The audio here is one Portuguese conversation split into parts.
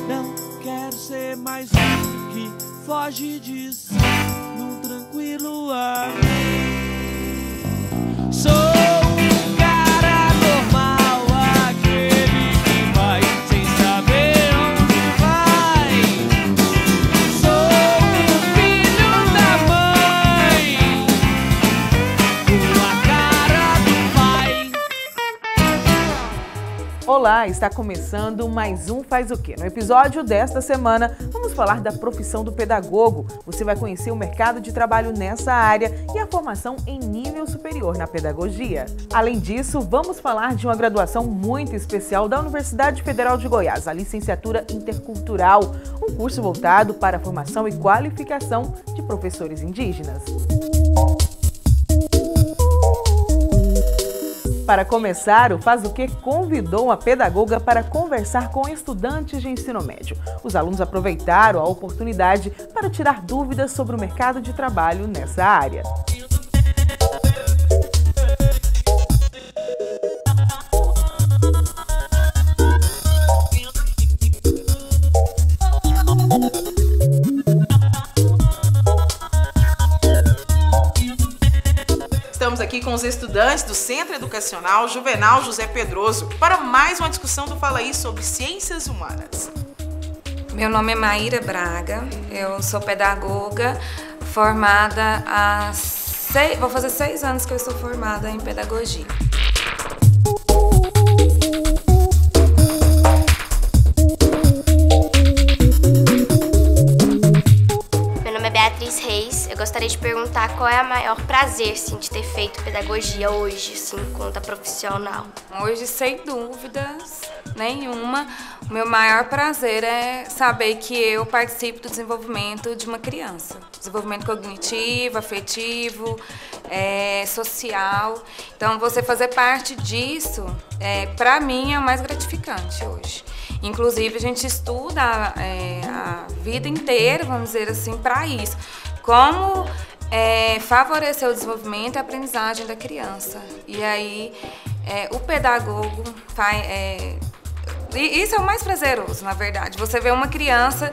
Não quero ser mais um que foge de si num tranquilo ar. Sou um cara normal, aquele que vai sem saber onde vai. Sou um filho da mãe, com a cara do pai. Olá, está começando mais um Faz o Quê? No episódio desta semana, vamos falar da profissão do pedagogo. Você vai conhecer o mercado de trabalho nessa área e a formação em nível superior na pedagogia. Além disso, vamos falar de uma graduação muito especial da Universidade Federal de Goiás, a Licenciatura Intercultural, um curso voltado para a formação e qualificação de professores indígenas. Para começar, o Faz o Quê convidou uma pedagoga para conversar com estudantes de ensino médio. Os alunos aproveitaram a oportunidade para tirar dúvidas sobre o mercado de trabalho nessa área. Estamos aqui com os estudantes do Centro Educacional Juvenal José Pedroso para mais uma discussão do Fala Aí sobre ciências humanas. Meu nome é Maíra Braga, eu sou pedagoga formada há vou fazer 6 anos que eu sou formada em pedagogia. Beatriz Reis, eu gostaria de perguntar qual é o maior prazer, sim, de ter feito pedagogia hoje, sim, enquanto profissional. Hoje, sem dúvidas nenhuma, o meu maior prazer é saber que eu participo do desenvolvimento de uma criança. Desenvolvimento cognitivo, afetivo, social. Então, você fazer parte disso, para mim, é o mais gratificante hoje. Inclusive, a gente estuda a vida inteira, vamos dizer assim, para isso. Como favorecer o desenvolvimento e a aprendizagem da criança. E aí, o pedagogo faz... isso é o mais prazeroso, na verdade. Você vê uma criança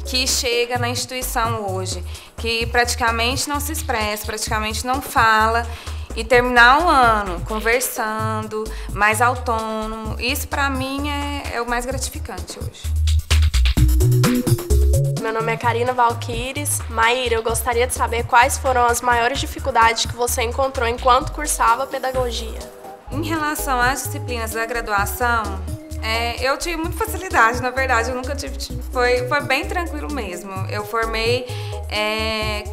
que chega na instituição hoje, que praticamente não se expressa, praticamente não fala, e terminar o ano conversando, mais autônomo, isso para mim é o mais gratificante hoje. Meu nome é Karina Valquires. Maíra, eu gostaria de saber quais foram as maiores dificuldades que você encontrou enquanto cursava pedagogia. Em relação às disciplinas da graduação, eu tive muita facilidade, na verdade, eu nunca tive, foi bem tranquilo mesmo. Eu formei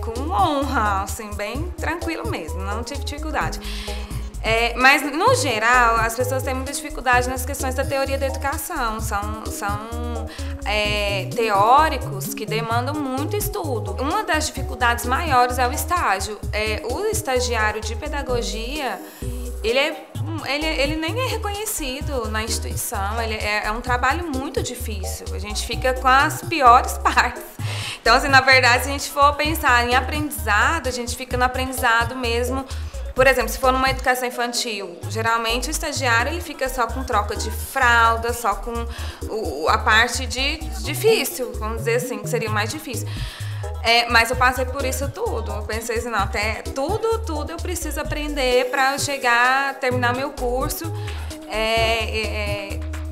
com honra, assim, bem tranquilo mesmo, não tive dificuldade. Mas, no geral, as pessoas têm muita dificuldade nas questões da teoria da educação. São teóricos que demandam muito estudo. Uma das dificuldades maiores é o estágio. O estagiário de pedagogia, ele nem é reconhecido na instituição, é um trabalho muito difícil, a gente fica com as piores partes. Então, assim, na verdade, se a gente for pensar em aprendizado, a gente fica no aprendizado mesmo. Por exemplo, se for numa educação infantil, geralmente o estagiário ele fica só com troca de fralda, só com a parte difícil, vamos dizer assim, que seria o mais difícil. Mas eu passei por isso tudo. Eu pensei assim, não, até tudo eu preciso aprender para chegar, terminar meu curso,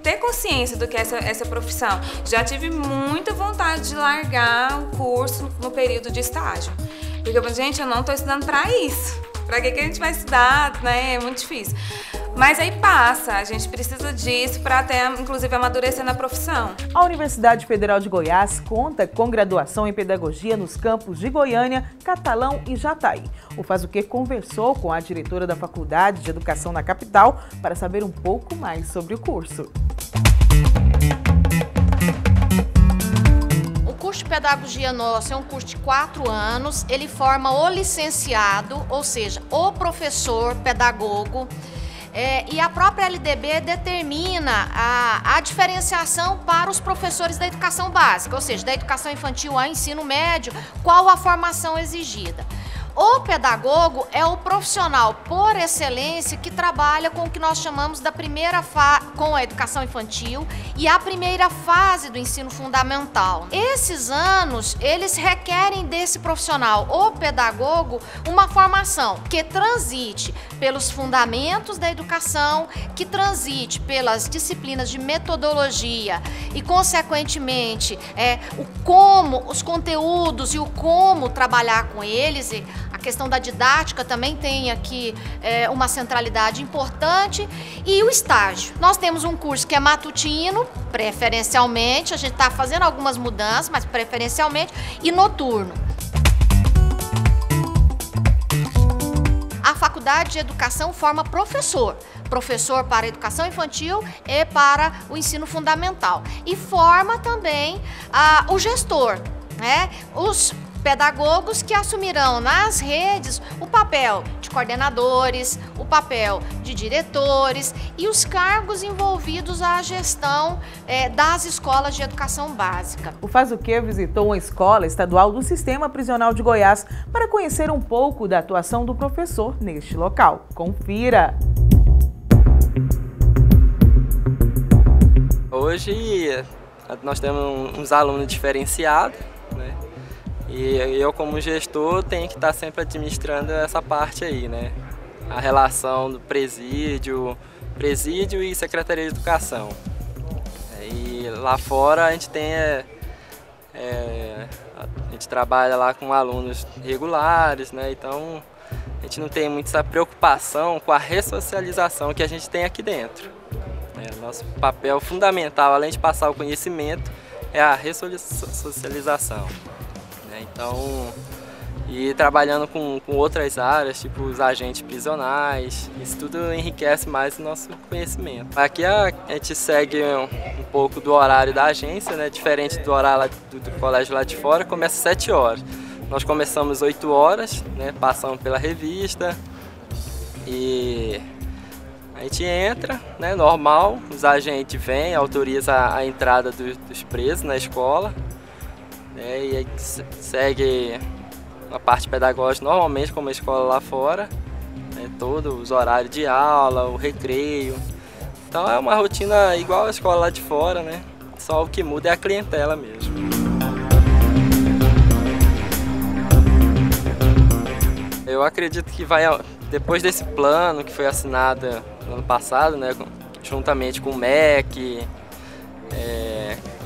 ter consciência do que é essa profissão. Já tive muita vontade de largar o curso no período de estágio. Porque eu falei, gente, eu não estou estudando para isso. Para que a gente vai estudar, né? É muito difícil. Mas aí passa, a gente precisa disso para até, inclusive, amadurecer na profissão. A Universidade Federal de Goiás conta com graduação em pedagogia nos campos de Goiânia, Catalão e Jataí. O Faz o Quê conversou com a diretora da Faculdade de Educação na capital para saber um pouco mais sobre o curso. O curso de pedagogia nosso é um curso de 4 anos, ele forma o licenciado, ou seja, o professor pedagogo, e a própria LDB determina a diferenciação para os professores da educação básica, ou seja, da educação infantil ao ensino médio, qual a formação exigida. O pedagogo é o profissional por excelência que trabalha com o que nós chamamos da primeira com a educação infantil e a primeira fase do ensino fundamental. Esses anos, eles requerem desse profissional, o pedagogo, uma formação que transite pelos fundamentos da educação, que transite pelas disciplinas de metodologia e, consequentemente, os conteúdos e o como trabalhar com eles. E a questão da didática também tem aqui uma centralidade importante. E o estágio. Nós temos um curso que é matutino, preferencialmente, a gente está fazendo algumas mudanças, mas preferencialmente, e noturno. A Faculdade de Educação forma professor para a educação infantil e para o ensino fundamental. E forma também o gestor, né? Os pedagogos que assumirão nas redes o papel de coordenadores, o papel de diretores e os cargos envolvidos à gestão das escolas de educação básica. O Faz o Quê visitou uma escola estadual do Sistema Prisional de Goiás para conhecer um pouco da atuação do professor neste local. Confira! Hoje nós temos uns alunos diferenciados, né? E eu, como gestor, tenho que estar sempre administrando essa parte aí, né? A relação do presídio e Secretaria de Educação. E lá fora a gente tem a gente trabalha lá com alunos regulares, né? Então a gente não tem muito essa preocupação com a ressocialização que a gente tem aqui dentro. Nosso papel fundamental, além de passar o conhecimento, é a ressocialização. Então, e trabalhando com outras áreas, tipo os agentes prisionais, isso tudo enriquece mais o nosso conhecimento. Aqui a gente segue um pouco do horário da agência, né? Diferente do horário do colégio lá de fora, começa às 7 horas. Nós começamos às 8 horas, né? Passamos pela revista e a gente entra, né? Normal, os agentes vêm, autorizam a entrada dos presos na escola. E aí segue a parte pedagógica normalmente como a escola lá fora, né, todos os horários de aula, o recreio. Então é uma rotina igual a escola lá de fora, né? Só o que muda é a clientela mesmo. Eu acredito que depois desse plano que foi assinado no ano passado, né, juntamente com o MEC,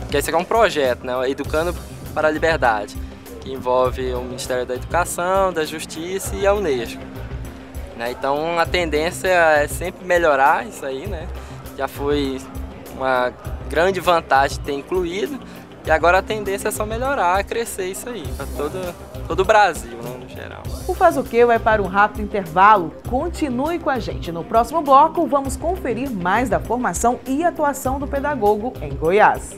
que esse é um projeto, né, Educando para a Liberdade, que envolve o Ministério da Educação, da Justiça e a Unesco. Então a tendência é sempre melhorar isso aí, né? Já foi uma grande vantagem ter incluído e agora a tendência é só melhorar, crescer isso aí para todo o Brasil, né, no geral. O Faz o Quê vai para um rápido intervalo. Continue com a gente. No próximo bloco vamos conferir mais da formação e atuação do pedagogo em Goiás.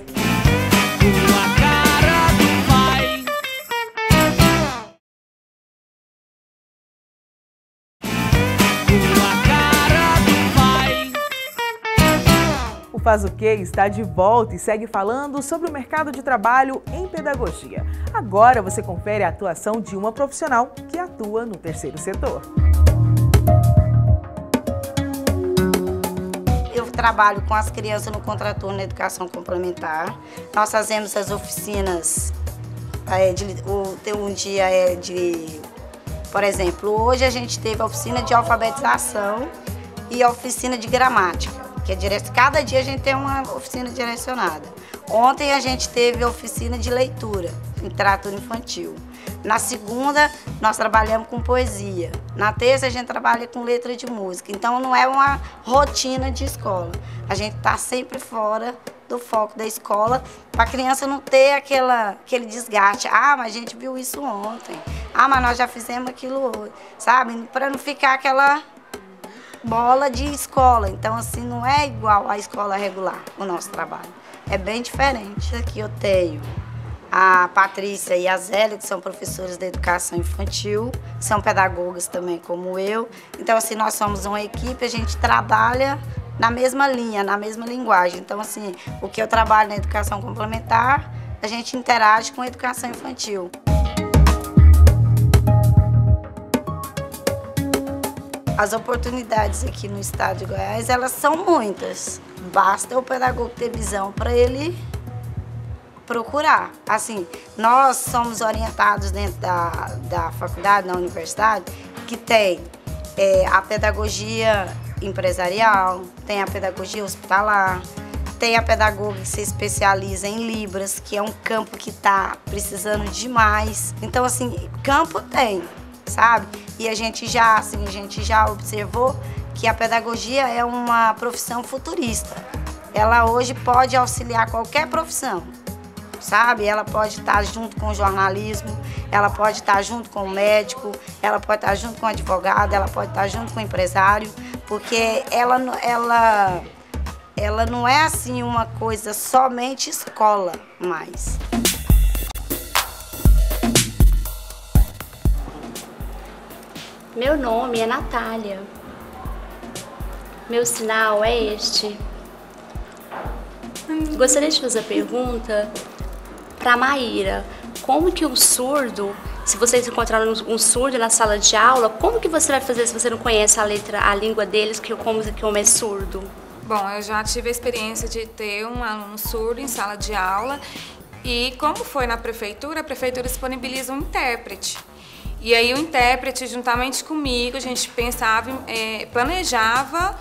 O Faz o Quê está de volta e segue falando sobre o mercado de trabalho em pedagogia. Agora você confere a atuação de uma profissional que atua no terceiro setor. Eu trabalho com as crianças no contraturno na educação complementar. Nós fazemos as oficinas, um dia por exemplo, hoje a gente teve a oficina de alfabetização e a oficina de gramática. Cada dia a gente tem uma oficina direcionada. Ontem a gente teve a oficina de leitura, literatura infantil. Na segunda, nós trabalhamos com poesia. Na terça, a gente trabalha com letra de música. Então, não é uma rotina de escola. A gente está sempre fora do foco da escola, para a criança não ter aquele desgaste. Ah, mas a gente viu isso ontem. Ah, mas nós já fizemos aquilo hoje. Sabe? Para não ficar aquela bola de escola. Então, assim, não é igual à escola regular, o nosso trabalho. É bem diferente. Aqui eu tenho a Patrícia e a Zélia, que são professoras da educação infantil, são pedagogas também como eu. Então, assim, nós somos uma equipe, a gente trabalha na mesma linha, na mesma linguagem. Então, assim, o que eu trabalho na educação complementar, a gente interage com a educação infantil. as oportunidades aqui no estado de Goiás, elas são muitas. Basta o pedagogo ter visão para ele procurar. Assim, nós somos orientados dentro da faculdade, na universidade, que tem a pedagogia empresarial, tem a pedagogia hospitalar, tem a pedagoga que se especializa em Libras, que é um campo que está precisando demais. Então, assim, campo tem, sabe? E a gente já observou que a pedagogia é uma profissão futurista. Ela hoje pode auxiliar qualquer profissão, sabe? Ela pode estar junto com o jornalismo, ela pode estar junto com o médico, ela pode estar junto com o advogado, ela pode estar junto com o empresário, porque ela não é assim uma coisa somente escola mais. Meu nome é Natália. Meu sinal é este. Gostaria de fazer a pergunta para a Maíra. Como que um surdo, se vocês encontraram um surdo na sala de aula, como que você vai fazer se você não conhece a língua deles, como que um é surdo? Bom, eu já tive a experiência de ter um aluno surdo em sala de aula e como foi na prefeitura, a prefeitura disponibiliza um intérprete. E aí o intérprete, juntamente comigo, a gente pensava, planejava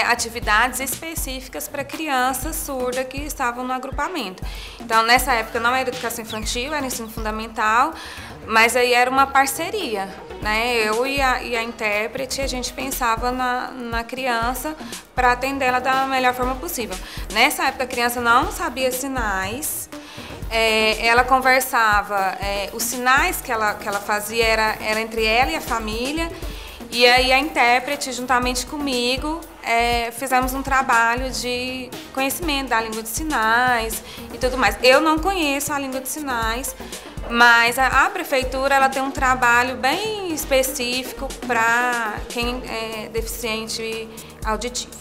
atividades específicas para crianças surdas que estavam no agrupamento. Então, nessa época não era educação infantil, era ensino fundamental, mas aí era uma parceria, né? Eu e a intérprete, a gente pensava na criança para atendê-la da melhor forma possível. Nessa época a criança não sabia sinais, ela conversava, os sinais que ela fazia era entre ela e a família, e aí a intérprete, juntamente comigo, fizemos um trabalho de conhecimento da língua de sinais e tudo mais. Eu não conheço a língua de sinais, mas a prefeitura ela tem um trabalho bem específico para quem é deficiente auditivo.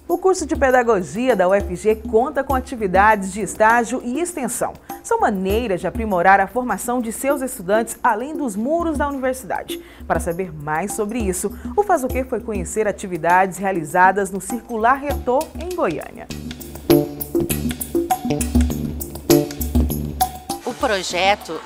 O curso de Pedagogia da UFG conta com atividades de estágio e extensão. São maneiras de aprimorar a formação de seus estudantes além dos muros da universidade. Para saber mais sobre isso, o Faz o Quê foi conhecer atividades realizadas no Circular Retor, em Goiânia. O projeto,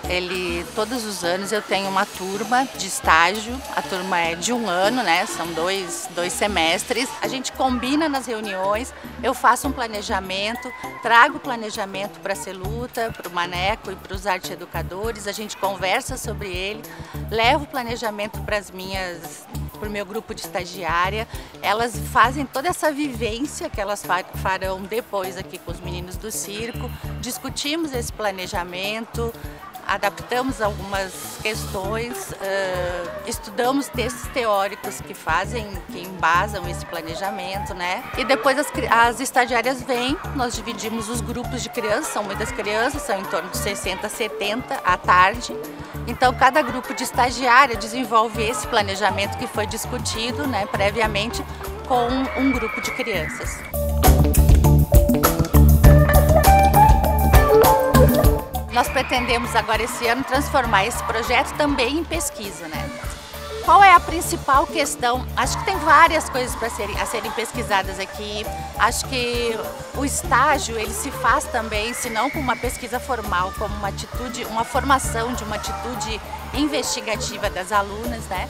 todos os anos eu tenho uma turma de estágio, a turma é de 1 ano, né? São dois semestres. A gente combina nas reuniões, eu faço um planejamento, trago o planejamento para a Celuta, para o Maneco e para os arte educadores, a gente conversa sobre ele, levo o planejamento para o meu grupo de estagiária, elas fazem toda essa vivência que elas farão depois aqui com os meninos do circo, discutimos esse planejamento, adaptamos algumas questões, estudamos textos teóricos que embasam esse planejamento, né? E depois as estagiárias vêm, nós dividimos os grupos de crianças, são muitas crianças, são em torno de 60, 70 à tarde. Então, cada grupo de estagiária desenvolve esse planejamento que foi discutido, né, previamente com um grupo de crianças. Nós pretendemos agora esse ano transformar esse projeto também em pesquisa, né? Qual é a principal questão? Acho que tem várias coisas a serem pesquisadas aqui. Acho que o estágio ele se faz também, se não com uma pesquisa formal, como uma formação de uma atitude investigativa das alunas, né?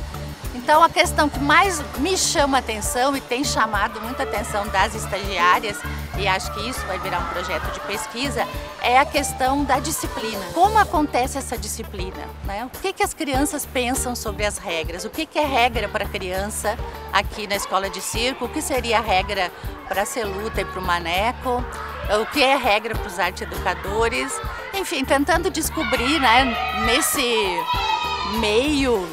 Então a questão que mais me chama a atenção e tem chamado muita atenção das estagiárias, e acho que isso vai virar um projeto de pesquisa, é a questão da disciplina. Como acontece essa disciplina, né? O que as crianças pensam sobre as regras? O que é regra para a criança aqui na escola de circo? O que seria a regra para a Celuta e para o Maneco? O que é regra para os arte educadores? Enfim, tentando descobrir, né, nesse meio,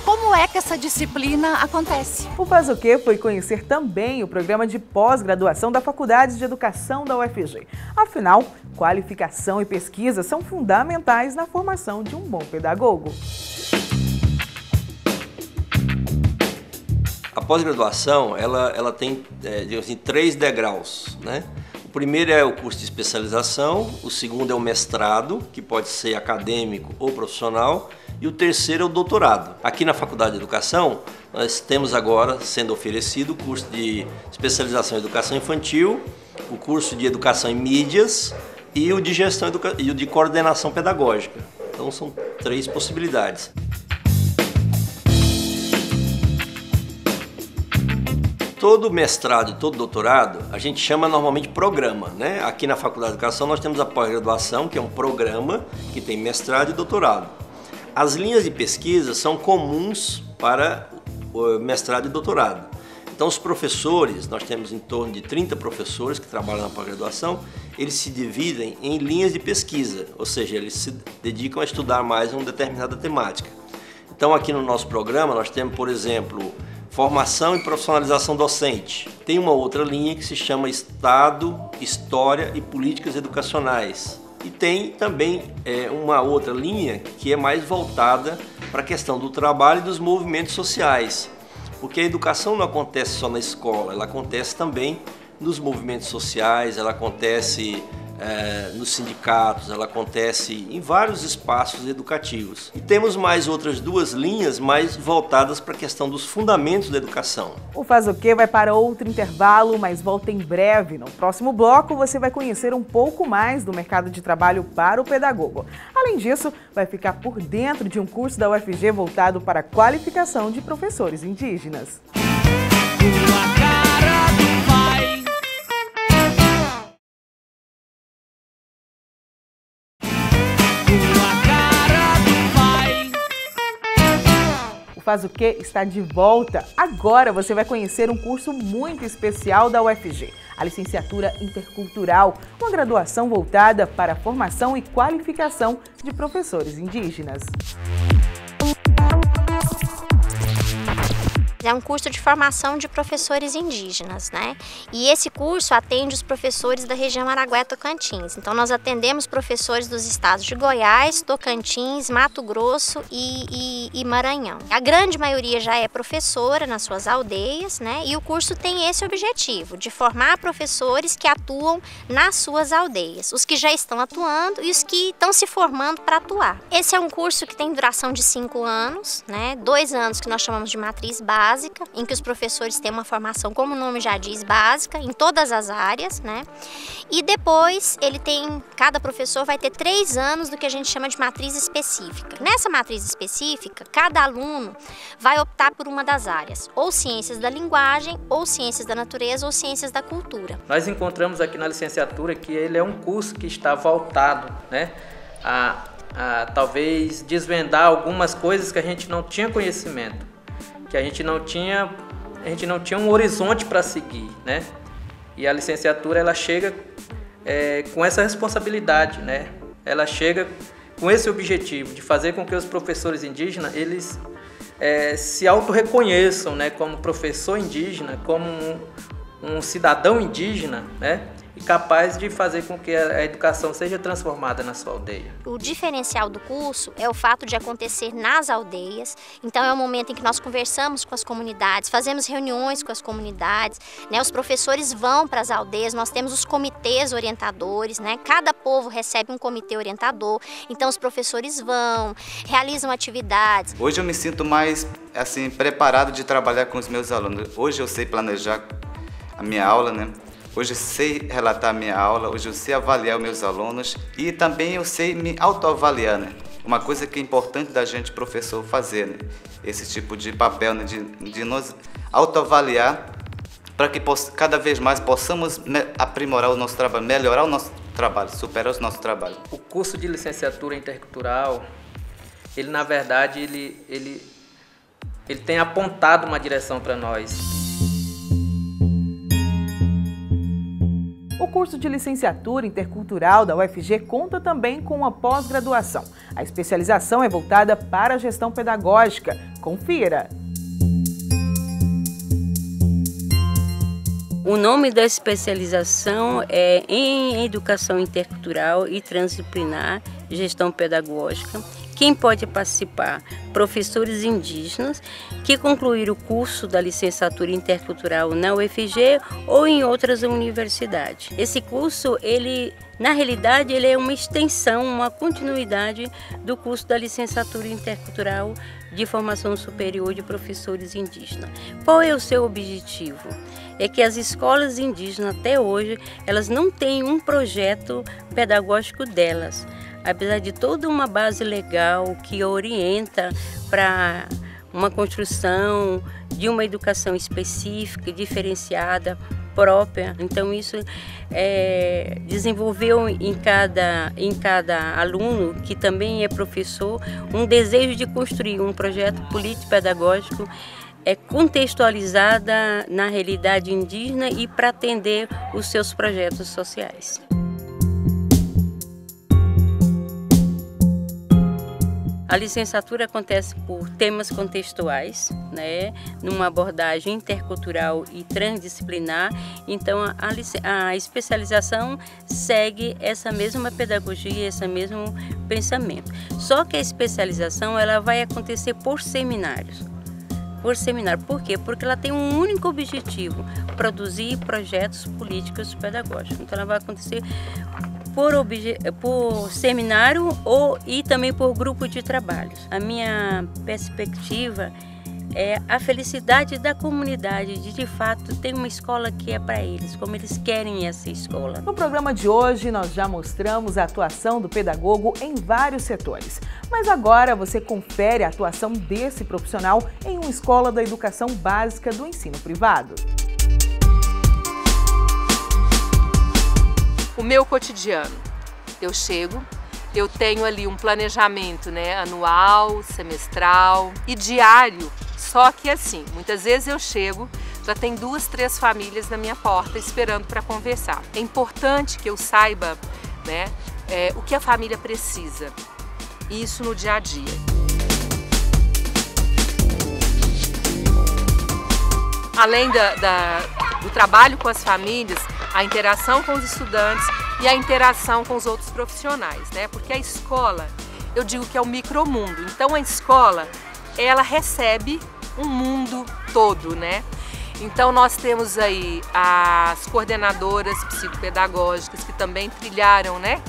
como é que essa disciplina acontece. O Faz o Quê foi conhecer também o programa de pós-graduação da Faculdade de Educação da UFG. Afinal, qualificação e pesquisa são fundamentais na formação de um bom pedagogo. A pós-graduação, ela tem, digamos assim, 3 degraus, né? O primeiro é o curso de especialização, o segundo é o mestrado, que pode ser acadêmico ou profissional, e o terceiro é o doutorado. Aqui na Faculdade de Educação, nós temos agora sendo oferecido o curso de especialização em educação infantil, o curso de educação em mídias e o de gestão e o de coordenação pedagógica. Então são 3 possibilidades. Todo mestrado e todo doutorado a gente chama normalmente programa, né? Aqui na Faculdade de Educação nós temos a pós-graduação, que é um programa que tem mestrado e doutorado. As linhas de pesquisa são comuns para o mestrado e doutorado. Então os professores, nós temos em torno de 30 professores que trabalham na pós-graduação, eles se dividem em linhas de pesquisa, ou seja, eles se dedicam a estudar mais uma determinada temática. Então aqui no nosso programa nós temos, por exemplo, formação e profissionalização docente. Tem uma outra linha que se chama Estado, História e Políticas Educacionais. E tem também uma outra linha que é mais voltada para a questão do trabalho e dos movimentos sociais. Porque a educação não acontece só na escola, ela acontece também nos movimentos sociais, ela acontece nos sindicatos, ela acontece em vários espaços educativos. E temos mais outras 2 linhas mais voltadas para a questão dos fundamentos da educação. O Faz o Quê vai para outro intervalo, mas volta em breve. No próximo bloco você vai conhecer um pouco mais do mercado de trabalho para o pedagogo. Além disso, vai ficar por dentro de um curso da UFG voltado para a qualificação de professores indígenas. Faz o Quê está de volta. Agora você vai conhecer um curso muito especial da UFG, a Licenciatura Intercultural, uma graduação voltada para a formação e qualificação de professores indígenas. É um curso de formação de professores indígenas, né? E esse curso atende os professores da região Araguaia-Tocantins. Então nós atendemos professores dos estados de Goiás, Tocantins, Mato Grosso e Maranhão. A grande maioria já é professora nas suas aldeias, né? E o curso tem esse objetivo, de formar professores que atuam nas suas aldeias, os que já estão atuando e os que estão se formando para atuar. Esse é um curso que tem duração de 5 anos, né? 2 anos que nós chamamos de matriz básica, em que os professores têm uma formação, como o nome já diz, básica, em todas as áreas, né? E depois cada professor vai ter 3 anos do que a gente chama de matriz específica. Nessa matriz específica, cada aluno vai optar por uma das áreas, ou ciências da linguagem, ou ciências da natureza, ou ciências da cultura. Nós encontramos aqui na licenciatura que ele é um curso que está voltado, né, a talvez desvendar algumas coisas que a gente não tinha conhecimento, que a gente não tinha um horizonte para seguir, né? E a licenciatura ela chega com essa responsabilidade, né? Ela chega com esse objetivo de fazer com que os professores indígenas eles se autorreconheçam, né? Como professor indígena, como um cidadão indígena, né? E capaz de fazer com que a educação seja transformada na sua aldeia. O diferencial do curso é o fato de acontecer nas aldeias, então é o momento em que nós conversamos com as comunidades, fazemos reuniões com as comunidades, né? Os professores vão para as aldeias, nós temos os comitês orientadores, né? Cada povo recebe um comitê orientador, então os professores vão, realizam atividades. Hoje eu me sinto mais assim, preparado de trabalhar com os meus alunos. Hoje eu sei planejar a minha aula, né? Hoje eu sei relatar a minha aula, hoje eu sei avaliar os meus alunos e também eu sei me autoavaliar, né? Uma coisa que é importante da gente, professor, fazer, né? Esse tipo de papel, né? de nos autoavaliar para que cada vez mais possamos aprimorar o nosso trabalho, melhorar o nosso trabalho, superar os nossos trabalhos. O curso de licenciatura intercultural, ele na verdade, ele tem apontado uma direção para nós. O curso de licenciatura intercultural da UFG conta também com uma pós-graduação. A especialização é voltada para a gestão pedagógica. Confira! O nome da especialização é em Educação Intercultural e Transdisciplinar Gestão Pedagógica. Quem pode participar? Professores indígenas que concluíram o curso da licenciatura intercultural na UFG ou em outras universidades. Esse curso, na realidade, ele é uma extensão, uma continuidade do curso da licenciatura intercultural de formação superior de professores indígenas. Qual é o seu objetivo? É que as escolas indígenas, até hoje, elas não têm um projeto pedagógico delas. Apesar de toda uma base legal que orienta para uma construção de uma educação específica, diferenciada, própria. Então isso desenvolveu em cada aluno, que também é professor, um desejo de construir um projeto político-pedagógico contextualizada na realidade indígena e para atender os seus projetos sociais. A licenciatura acontece por temas contextuais, né, numa abordagem intercultural e transdisciplinar. Então, a especialização segue essa mesma pedagogia, esse mesmo pensamento. Só que a especialização ela vai acontecer por seminários. Por quê? Porque ela tem um único objetivo: produzir projetos políticos pedagógicos. Então, ela vai acontecer por seminário e também por grupo de trabalhos. A minha perspectiva é a felicidade da comunidade de fato ter uma escola que é para eles, como eles querem essa escola. No programa de hoje nós já mostramos a atuação do pedagogo em vários setores, mas agora você confere a atuação desse profissional em uma escola da educação básica do ensino privado. O meu cotidiano, eu chego, eu tenho ali um planejamento, né, anual, semestral e diário, só que assim, muitas vezes eu chego, já tem 2, 3 famílias na minha porta esperando para conversar. É importante que eu saiba, né, o que a família precisa, isso no dia a dia. Além do trabalho com as famílias, a interação com os estudantes e a interação com os outros profissionais, né? Porque a escola, eu digo que é o micromundo. Então a escola, ela recebe um mundo todo, né? Então nós temos aí as coordenadoras psicopedagógicas que também trilharam, né,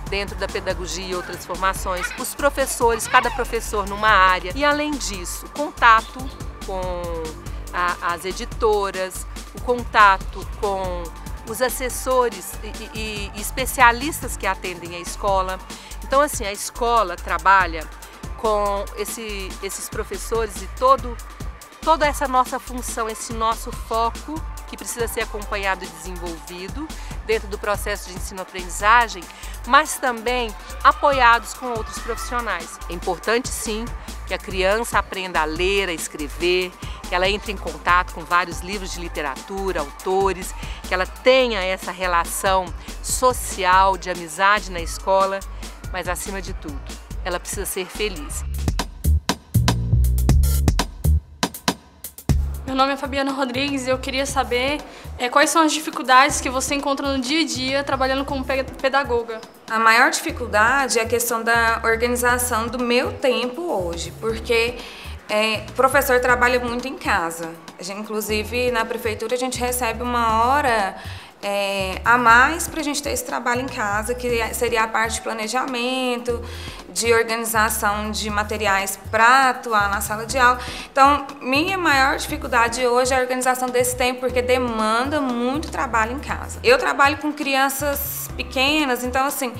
dentro da pedagogia e outras formações, os professores, cada professor numa área. E além disso, contato com as editoras, o contato com os assessores e especialistas que atendem a escola. Então, assim, a escola trabalha com esses professores e toda essa nossa função, esse nosso foco que precisa ser acompanhado e desenvolvido dentro do processo de ensino-aprendizagem, mas também apoiados com outros profissionais. É importante, sim, que a criança aprenda a ler, a escrever, que ela entre em contato com vários livros de literatura, autores, que ela tenha essa relação social, de amizade na escola, mas acima de tudo, ela precisa ser feliz. Meu nome é Fabiana Rodrigues e eu queria saber quais são as dificuldades que você encontra no dia a dia trabalhando como pedagoga. A maior dificuldade é a questão da organização do meu tempo hoje, porque o professor trabalha muito em casa. Inclusive, na prefeitura, a gente recebe uma hora a mais para a gente ter esse trabalho em casa, que seria a parte de planejamento, de organização de materiais para atuar na sala de aula. Então, minha maior dificuldade hoje é a organização desse tempo, porque demanda muito trabalho em casa. Eu trabalho com crianças pequenas, então assim,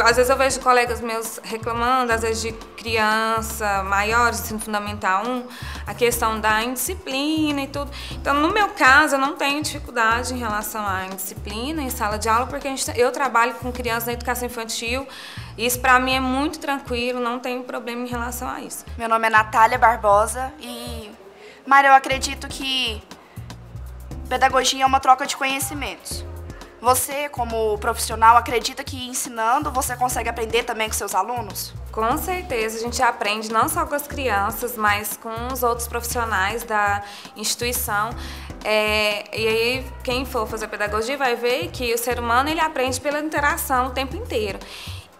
às vezes eu vejo colegas meus reclamando, às vezes de criança maiores, ensino fundamental 1, a questão da indisciplina e tudo. Então, no meu caso, eu não tenho dificuldade em relação à indisciplina em sala de aula, porque eu trabalho com crianças na educação infantil, e isso para mim é muito tranquilo, não tenho problema em relação a isso. Meu nome é Natália Barbosa e, Mária, eu acredito que pedagogia é uma troca de conhecimentos. Você, como profissional, acredita que ensinando você consegue aprender também com seus alunos? Com certeza, a gente aprende não só com as crianças, mas com os outros profissionais da instituição. E aí, quem for fazer pedagogia vai ver que o ser humano ele aprende pela interação o tempo inteiro.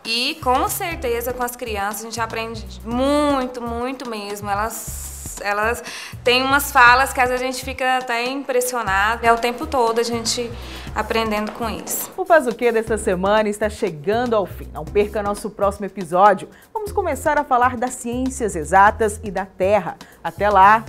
E com certeza com as crianças a gente aprende muito, muito mesmo. Elas têm umas falas que às vezes a gente fica até impressionado. É o tempo todo a gente aprendendo com isso. O Faz o Quê dessa semana está chegando ao fim. Não perca nosso próximo episódio. Vamos começar a falar das ciências exatas e da Terra. Até lá!